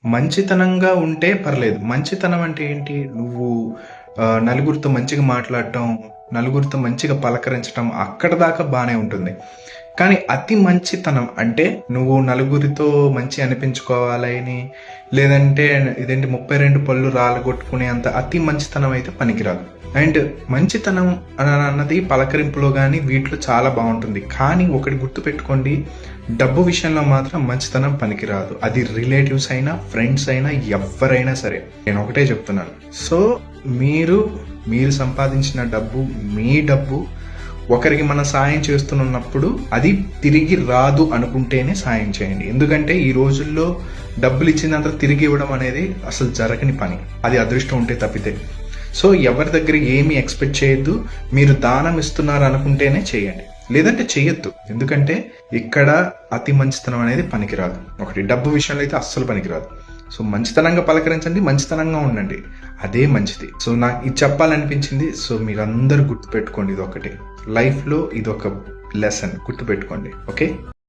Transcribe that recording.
మంచితనంగా ఉంటే పర్లేదు. మంచితనం అంటే ఏంటి? నువ్వు నలుగురితో మంచిగా మాట్లాడటం, నలుగురితో మంచిగా పలకరించటం అక్కడి దాకా బానే ఉంటుంది. కానీ అతి మంచితనం అంటే నువ్వు నలుగురితో మంచి అనిపించుకోవాలని, లేదంటే ఇదేంటి 32 పళ్ళు రాలగొట్టుకునే అంత అతి మంచితనం అయితే పనికిరాదు. అండ్ మంచితనం అన్నది పలకరింపులో కానీ వీటిలో చాలా బాగుంటుంది. కానీ ఒకటి గుర్తుపెట్టుకోండి, డబ్బు విషయంలో మాత్రం మంచితనం పనికిరాదు. అది రిలేటివ్స్ అయినా, ఫ్రెండ్స్ అయినా, ఎవరైనా సరే. నేను ఒకటే చెప్తున్నాను. సో మీరు సంపాదించిన డబ్బు, మీ డబ్బు ఒకరికి మన సాయం చేస్తున్నప్పుడు అది తిరిగి రాదు అనుకుంటేనే సాయం చేయండి. ఎందుకంటే ఈ రోజుల్లో డబ్బులు ఇచ్చినంత తిరిగి ఇవ్వడం అనేది అసలు జరగని పని. అది అదృష్టం ఉంటే తప్పితే. సో ఎవరి దగ్గర ఏమీ ఎక్స్పెక్ట్ చేయొద్దు. మీరు దానం ఇస్తున్నారు అనుకుంటేనే చేయండి, లేదంటే చెయ్యొద్దు. ఎందుకంటే ఇక్కడ అతి మంచితనం అనేది పనికిరాదు. ఒకటి డబ్బు విషయంలో అయితే అస్సలు పనికిరాదు. సో మంచితనంగా పలకరించండి, మంచితనంగా ఉండండి, అదే మంచిది. సో నాకు ఇది చెప్పాలనిపించింది. సో మీరందరూ గుర్తుపెట్టుకోండి, ఇది ఒకటి లైఫ్లో ఇదొక లెసన్ గుర్తుపెట్టుకోండి. ఓకే.